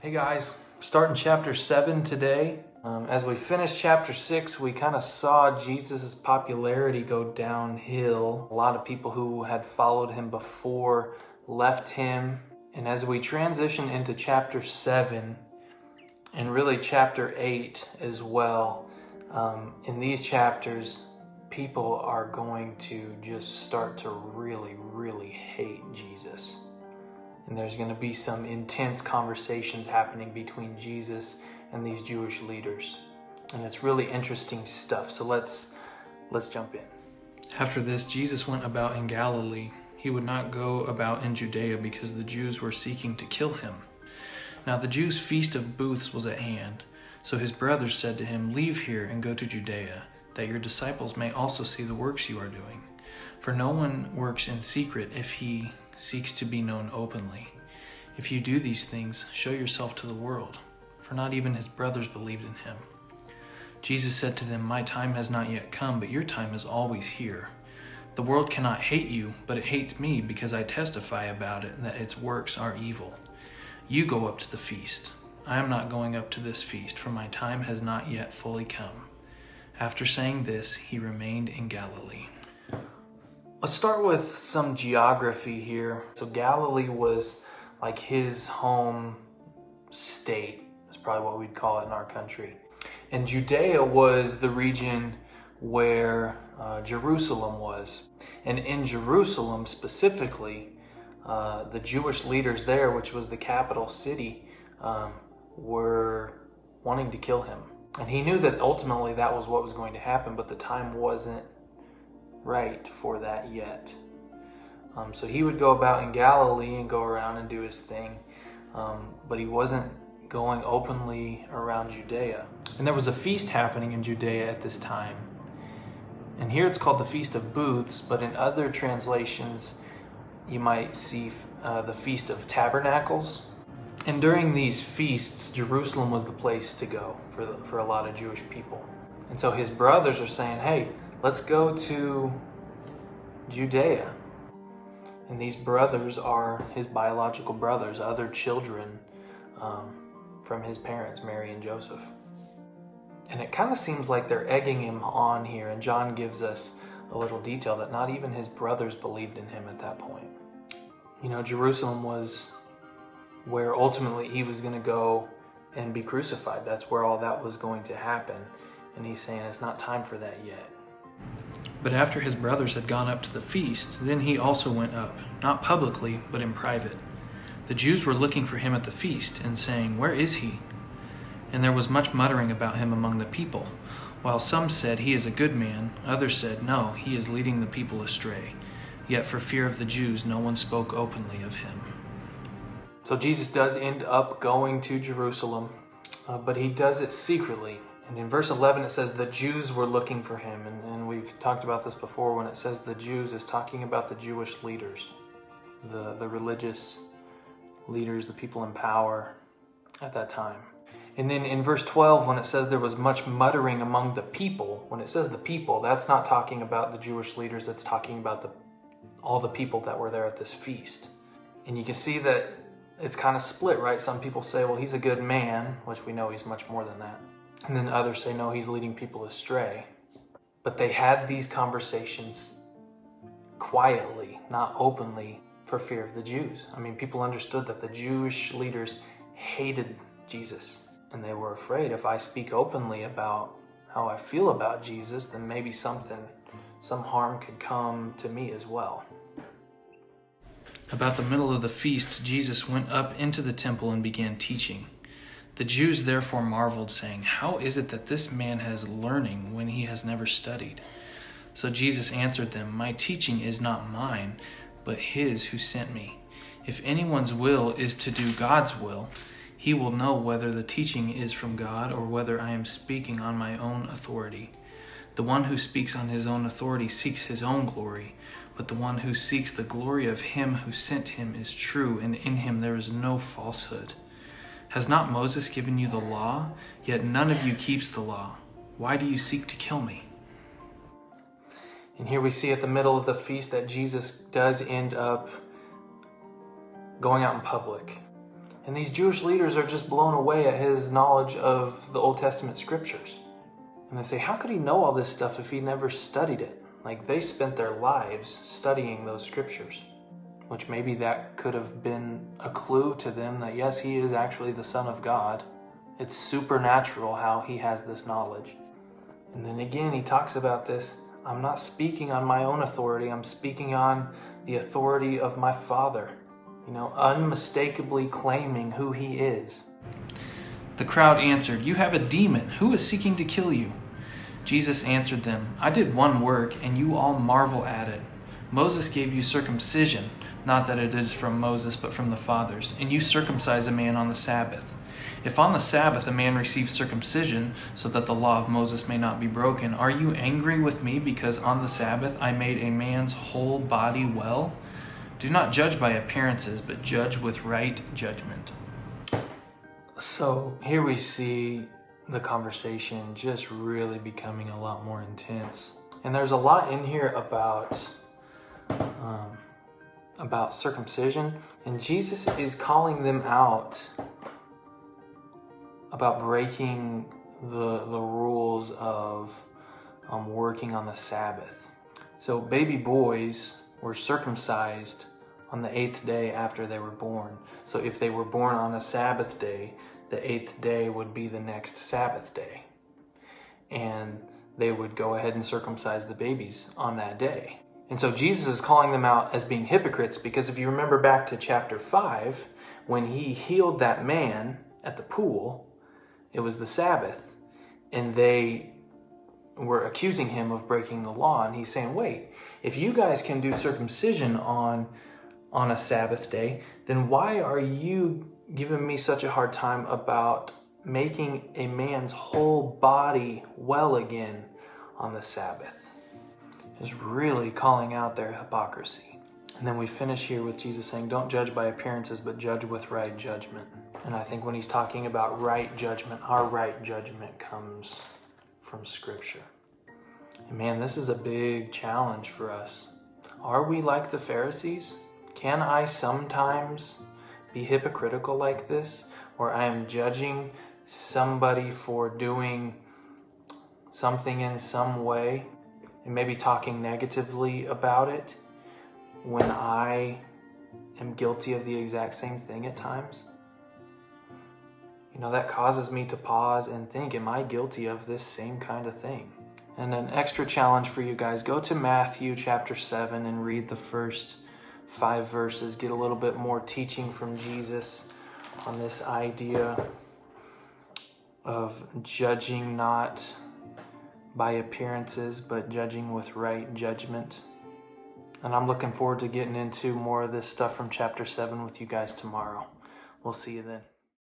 Hey guys, starting chapter 7 today. As we finished chapter 6, we kind of saw Jesus' popularity go downhill. A lot of people who had followed him before left him. And as we transition into chapter 7, and really chapter 8 as well, in these chapters, people are going to just start to really hate Jesus. And there's going to be some intense conversations happening between Jesus and these Jewish leaders. And it's really interesting stuff. So let's jump in. After this, Jesus went about in Galilee. He would not go about in Judea because the Jews were seeking to kill him. Now the Jews' feast of booths was at hand. So his brothers said to him, "Leave here and go to Judea, that your disciples may also see the works you are doing. For no one works in secret if he seeks to be known openly. If you do these things, show yourself to the world." For not even his brothers believed in him. Jesus said to them, "My time has not yet come, but your time is always here. The world cannot hate you, but it hates me because I testify about it that its works are evil. You go up to the feast. I am not going up to this feast, for my time has not yet fully come." After saying this, he remained in Galilee. Let's start with some geography here. So Galilee was like his home state. That's probably what we'd call it in our country. And Judea was the region where Jerusalem was. And in Jerusalem specifically, the Jewish leaders there, which was the capital city, were wanting to kill him. And he knew that ultimately that was what was going to happen, but the time wasn't right for that yet. So he would go about in Galilee and go around and do his thing, but he wasn't going openly around Judea. And there was a feast happening in Judea at this time. And here it's called the Feast of Booths, but in other translations you might see the Feast of Tabernacles. And during these feasts, Jerusalem was the place to go for a lot of Jewish people. And so his brothers are saying, "Hey, let's go to Judea." And these brothers are his biological brothers, other children from his parents, Mary and Joseph. And it kind of seems like they're egging him on here. And John gives us a little detail that not even his brothers believed in him at that point. You know, Jerusalem was where ultimately he was going to go and be crucified. That's where all that was going to happen. And he's saying it's not time for that yet. But after his brothers had gone up to the feast, then he also went up, not publicly, but in private. The Jews were looking for him at the feast and saying, "Where is he?" And there was much muttering about him among the people. While some said, "He is a good man," others said, "No, he is leading the people astray." Yet for fear of the Jews, no one spoke openly of him. So Jesus does end up going to Jerusalem, but he does it secretly. And in verse 11 it says the Jews were looking for him. And we've talked about this before. When it says the Jews, is talking about the Jewish leaders, the religious leaders, the people in power at that time. And then in verse 12, when it says there was much muttering among the people, when it says the people, that's not talking about the Jewish leaders, that's talking about all the people that were there at this feast. And you can see that it's kind of split, right? Some people say, well, he's a good man, which we know he's much more than that. And then others say, no, he's leading people astray. But they had these conversations quietly, not openly, for fear of the Jews. I mean, people understood that the Jewish leaders hated Jesus. And they were afraid, if I speak openly about how I feel about Jesus, then maybe some harm could come to me as well. About the middle of the feast, Jesus went up into the temple and began teaching. The Jews therefore marveled, saying, "How is it that this man has learning when he has never studied?" So Jesus answered them, "My teaching is not mine, but his who sent me. If anyone's will is to do God's will, he will know whether the teaching is from God or whether I am speaking on my own authority. The one who speaks on his own authority seeks his own glory, but the one who seeks the glory of him who sent him is true, and in him there is no falsehood. Has not Moses given you the law? Yet none of you keeps the law. Why do you seek to kill me?" And here we see at the middle of the feast that Jesus does end up going out in public. And these Jewish leaders are just blown away at his knowledge of the Old Testament scriptures. And they say, how could he know all this stuff if he never studied it? Like, they spent their lives studying those scriptures, which maybe that could have been a clue to them that yes, he is actually the Son of God. It's supernatural how he has this knowledge. And then again, he talks about this. I'm not speaking on my own authority. I'm speaking on the authority of my Father. Unmistakably claiming who he is. The crowd answered, "You have a demon. Who is seeking to kill you?" Jesus answered them, "I did one work, and you all marvel at it. Moses gave you circumcision, not that it is from Moses, but from the fathers, and you circumcise a man on the Sabbath. If on the Sabbath a man receives circumcision, so that the law of Moses may not be broken, are you angry with me because on the Sabbath I made a man's whole body well? Do not judge by appearances, but judge with right judgment." So here we see the conversation just really becoming a lot more intense. And there's a lot in here about circumcision. And Jesus is calling them out about breaking the rules of working on the Sabbath. So baby boys were circumcised on the 8th day after they were born. So if they were born on a Sabbath day, the 8th day would be the next Sabbath day. And they would go ahead and circumcise the babies on that day. And so Jesus is calling them out as being hypocrites, because if you remember back to chapter 5, when he healed that man at the pool, it was the Sabbath, and they were accusing him of breaking the law. And he's saying, wait, if you guys can do circumcision on a Sabbath day, then why are you giving me such a hard time about making a man's whole body well again on the Sabbath? Just really calling out their hypocrisy. And then we finish here with Jesus saying, don't judge by appearances, but judge with right judgment. And I think when he's talking about right judgment, our right judgment comes from Scripture. And man, this is a big challenge for us. Are we like the Pharisees? Can I sometimes be hypocritical like this, where I am judging somebody for doing something in some way and maybe talking negatively about it when I am guilty of the exact same thing at times? That causes me to pause and think, am I guilty of this same kind of thing? And an extra challenge for you guys, go to Matthew chapter 7 and read the first 5 verses. Get a little bit more teaching from Jesus on this idea of judging not by appearances, but judging with right judgment. And I'm looking forward to getting into more of this stuff from chapter 7 with you guys tomorrow. We'll see you then.